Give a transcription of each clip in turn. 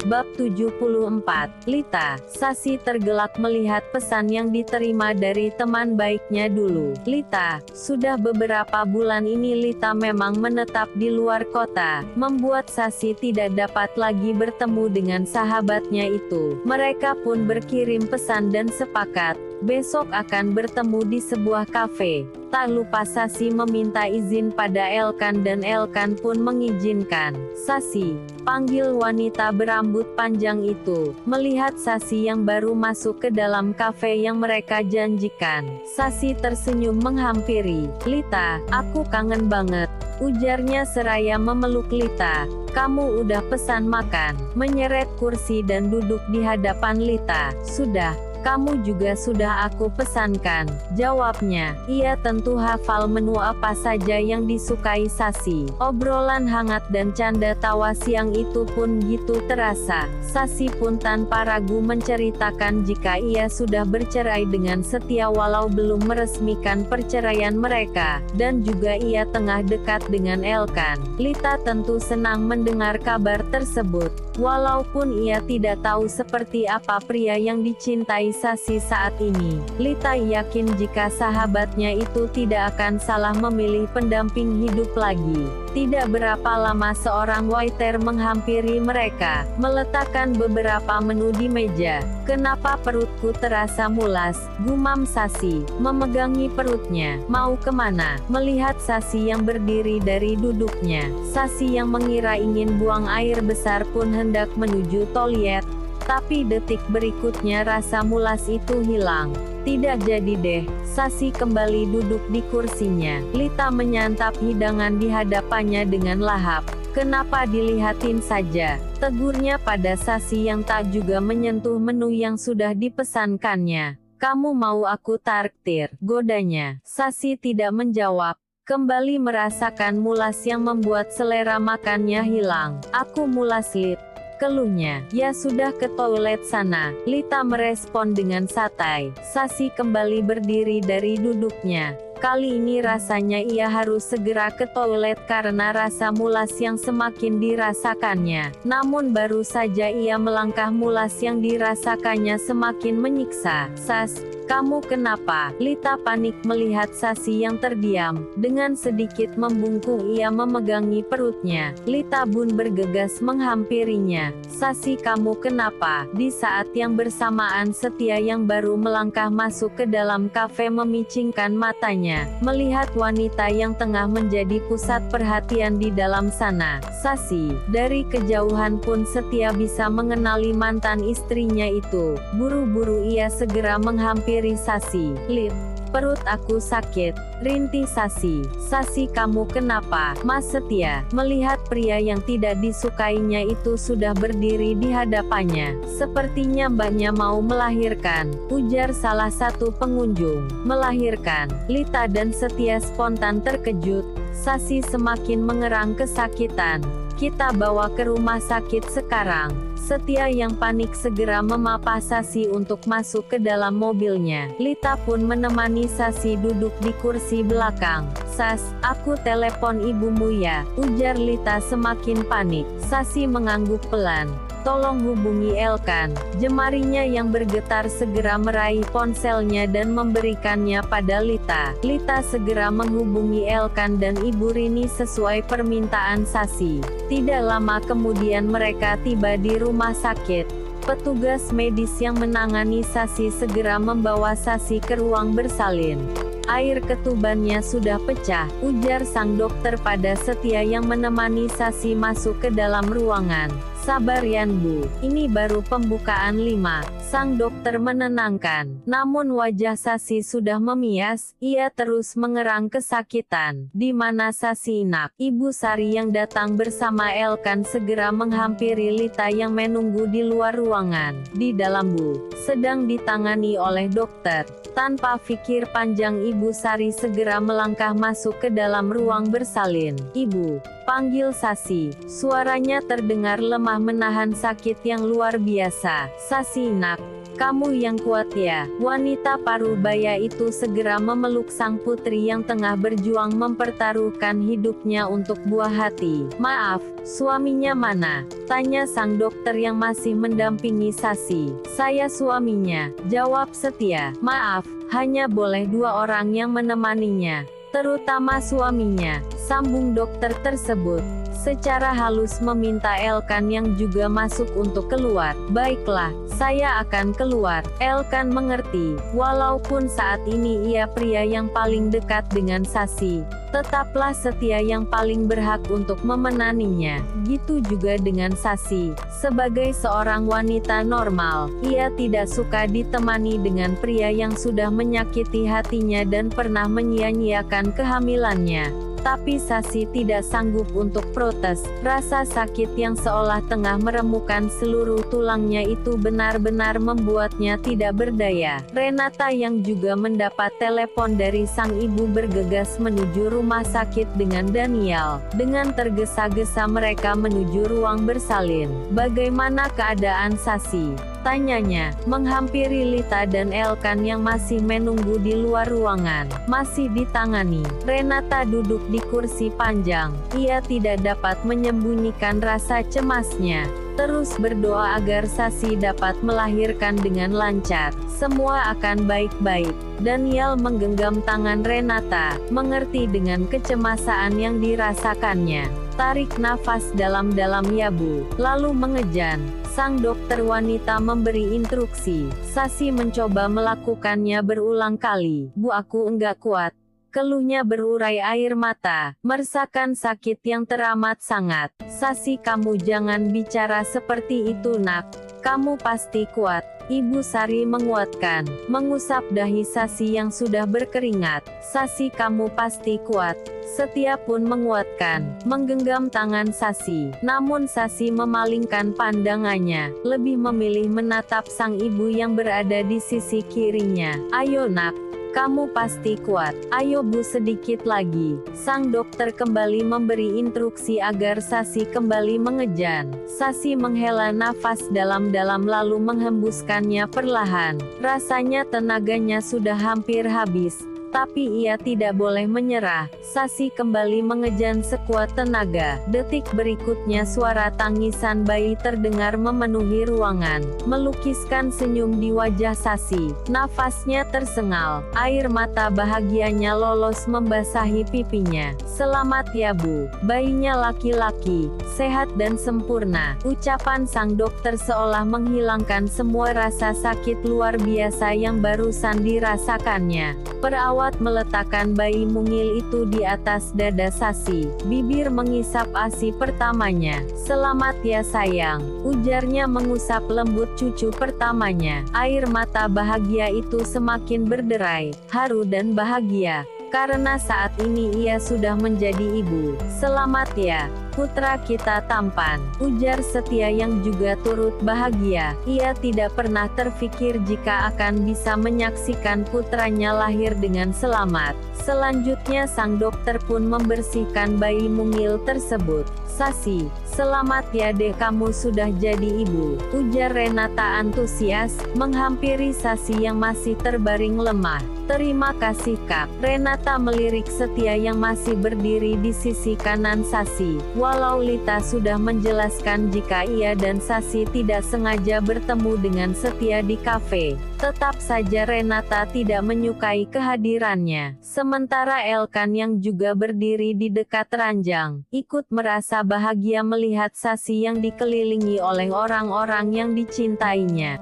Bab 74, Lita. Sasi tergelak melihat pesan yang diterima dari teman baiknya dulu. Lita, sudah beberapa bulan ini Lita memang menetap di luar kota, membuat Sasi tidak dapat lagi bertemu dengan sahabatnya itu. Mereka pun berkirim pesan dan sepakat, besok akan bertemu di sebuah kafe. Tak lupa Sasi meminta izin pada Elkan dan Elkan pun mengizinkan. Sasi, panggil wanita berambut panjang itu. Melihat Sasi yang baru masuk ke dalam kafe yang mereka janjikan, Sasi tersenyum menghampiri. Lita, aku kangen banget, ujarnya seraya memeluk Lita. Kamu udah pesan makan? Menyeret kursi dan duduk di hadapan Lita. Sudah. Kamu juga sudah aku pesankan, jawabnya. Ia tentu hafal menu apa saja yang disukai Sasi. Obrolan hangat dan canda tawa siang itu pun gitu terasa. Sasi pun tanpa ragu menceritakan jika ia sudah bercerai dengan Setia walau belum meresmikan perceraian mereka, dan juga ia tengah dekat dengan Elkan. Lita tentu senang mendengar kabar tersebut, walaupun ia tidak tahu seperti apa pria yang dicintai Sasi saat ini. Lita yakin jika sahabatnya itu tidak akan salah memilih pendamping hidup lagi. Tidak berapa lama seorang waiter menghampiri mereka, meletakkan beberapa menu di meja. Kenapa perutku terasa mulas, gumam Sasi, memegangi perutnya. Mau kemana? Melihat Sasi yang berdiri dari duduknya, Sasi yang mengira ingin buang air besar pun hendak menuju toilet. Tapi detik berikutnya rasa mulas itu hilang. Tidak jadi deh, Sasi kembali duduk di kursinya. Lita menyantap hidangan di hadapannya dengan lahap. Kenapa dilihatin saja? Tegurnya pada Sasi yang tak juga menyentuh menu yang sudah dipesankannya. Kamu mau aku traktir? Godanya. Sasi tidak menjawab. Kembali merasakan mulas yang membuat selera makannya hilang. Aku mulas Lit, keluhnya. Ya sudah ke toilet sana, Lita merespon dengan santai. Sasi kembali berdiri dari duduknya. Kali ini rasanya ia harus segera ke toilet karena rasa mulas yang semakin dirasakannya. Namun baru saja ia melangkah, mulas yang dirasakannya semakin menyiksa. Sas, kamu kenapa? Lita panik melihat Sasi yang terdiam. Dengan sedikit membungkuk ia memegangi perutnya. Lita pun bergegas menghampirinya. Sasi, kamu kenapa? Di saat yang bersamaan Setia yang baru melangkah masuk ke dalam kafe memicingkan matanya, melihat wanita yang tengah menjadi pusat perhatian di dalam sana. Sasi, dari kejauhan pun Setia bisa mengenali mantan istrinya itu. Buru-buru ia segera menghampiri Sasi. Lit, perut aku sakit, rintih Sasi. Sasi, kamu kenapa? Mas Setia, melihat pria yang tidak disukainya itu sudah berdiri di hadapannya. Sepertinya mbaknya mau melahirkan, ujar salah satu pengunjung. Melahirkan? Lita dan Setia spontan terkejut. Sasi semakin mengerang kesakitan. Kita bawa ke rumah sakit sekarang. Setia yang panik segera memapah Sasi untuk masuk ke dalam mobilnya. Lita pun menemani Sasi duduk di kursi belakang. Sas, aku telepon ibumu ya, ujar Lita semakin panik. Sasi mengangguk pelan. Tolong hubungi Elkan. Jemarinya yang bergetar segera meraih ponselnya dan memberikannya pada Lita. Lita segera menghubungi Elkan dan Ibu Rini sesuai permintaan Sasi. Tidak lama kemudian mereka tiba di rumah sakit. Petugas medis yang menangani Sasi segera membawa Sasi ke ruang bersalin. Air ketubannya sudah pecah, ujar sang dokter pada Setia yang menemani Sasi masuk ke dalam ruangan. Sabar Yan Bu, ini baru pembukaan 5, sang dokter menenangkan. Namun wajah Sasi sudah memias, ia terus mengerang kesakitan. Di mana Sasi nak? Ibu Sari yang datang bersama Elkan segera menghampiri Lita yang menunggu di luar ruangan. Di dalam Bu, sedang ditangani oleh dokter. Tanpa pikir panjang Ibu Sari segera melangkah masuk ke dalam ruang bersalin. Ibu, panggil Sasi. Suaranya terdengar lemah menahan sakit yang luar biasa. Sasi nak, Kamu yang kuat ya. Wanita Parubaya itu segera memeluk sang putri yang tengah berjuang mempertaruhkan hidupnya untuk buah hati. Maaf, suaminya mana? Tanya sang dokter yang masih mendampingi Sasi. Saya suaminya, jawab Setia. Maaf, hanya boleh 2 orang yang menemaninya, terutama suaminya, sambung dokter tersebut. Secara halus meminta Elkan yang juga masuk untuk keluar. Baiklah, saya akan keluar. Elkan mengerti, walaupun saat ini ia pria yang paling dekat dengan Sasi, tetaplah Setia yang paling berhak untuk memenaninya. Gitu juga dengan Sasi. Sebagai seorang wanita normal, ia tidak suka ditemani dengan pria yang sudah menyakiti hatinya dan pernah menyia-nyiakan kehamilannya. Tapi Sasi tidak sanggup untuk protes. Rasa sakit yang seolah tengah meremukkan seluruh tulangnya itu benar-benar membuatnya tidak berdaya. Renata yang juga mendapat telepon dari sang ibu bergegas menuju rumah sakit dengan Daniel. Dengan tergesa-gesa mereka menuju ruang bersalin. Bagaimana keadaan Sasi? Tanyanya, menghampiri Lita dan Elkan yang masih menunggu di luar ruangan. Masih ditangani. Renata duduk di kursi panjang. Ia tidak dapat menyembunyikan rasa cemasnya. Terus berdoa agar Sasi dapat melahirkan dengan lancar. Semua akan baik-baik. Daniel menggenggam tangan Renata, mengerti dengan kecemasan yang dirasakannya. Tarik nafas dalam-dalam ya Bu, lalu mengejan. Sang dokter wanita memberi instruksi. Sasi mencoba melakukannya berulang kali. Bu, aku enggak kuat. Keluhnya berurai air mata, merasakan sakit yang teramat sangat. Sasi, kamu jangan bicara seperti itu nak. Kamu pasti kuat. Ibu Sari menguatkan, mengusap dahi Sasi yang sudah berkeringat. Sasi, kamu pasti kuat. Setia pun menguatkan, menggenggam tangan Sasi. Namun Sasi memalingkan pandangannya, lebih memilih menatap sang ibu yang berada di sisi kirinya. Ayo nak, kamu pasti kuat. Ayo Bu, sedikit lagi. Sang dokter kembali memberi instruksi agar Sasi kembali mengejan. Sasi menghela nafas dalam-dalam lalu menghembuskannya perlahan. Rasanya tenaganya sudah hampir habis. Tapi ia tidak boleh menyerah. Sasi kembali mengejan sekuat tenaga. Detik berikutnya suara tangisan bayi terdengar memenuhi ruangan, melukiskan senyum di wajah Sasi. Nafasnya tersengal, air mata bahagianya lolos membasahi pipinya. Selamat ya Bu, bayinya laki-laki, sehat dan sempurna. Ucapan sang dokter seolah menghilangkan semua rasa sakit luar biasa yang barusan dirasakannya. Perawat meletakkan bayi mungil itu di atas dada Sasi. Bibir mengisap ASI pertamanya. Selamat ya sayang, ujarnya mengusap lembut cucu pertamanya. Air mata bahagia itu semakin berderai, haru dan bahagia. Karena saat ini ia sudah menjadi ibu. Selamat ya, putra kita tampan, ujar Setia yang juga turut bahagia. Ia tidak pernah terfikir jika akan bisa menyaksikan putranya lahir dengan selamat. Selanjutnya sang dokter pun membersihkan bayi mungil tersebut. Sasi, selamat ya dek, kamu sudah jadi ibu, ujar Renata antusias, menghampiri Sasi yang masih terbaring lemah. Terima kasih Kak. Renata melirik Setia yang masih berdiri di sisi kanan Sasi. Walau Lita sudah menjelaskan jika ia dan Sasi tidak sengaja bertemu dengan Setia di kafe, tetap saja Renata tidak menyukai kehadirannya. Sementara Elkan yang juga berdiri di dekat ranjang, ikut merasa bahagia melihat Sasi yang dikelilingi oleh orang-orang yang dicintainya.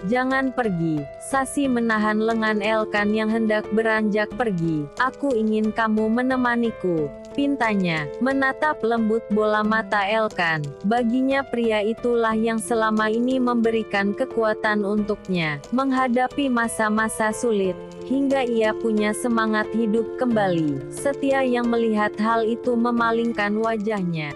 Jangan pergi. Sasi menahan lengan Elkan yang hendak beranjak pergi. Aku ingin kamu menemaniku, pintanya, menatap lembut bola mata Elkan. Baginya pria itulah yang selama ini memberikan kekuatan untuknya, menghadapi masa-masa sulit, hingga ia punya semangat hidup kembali. Setia yang melihat hal itu memalingkan wajahnya.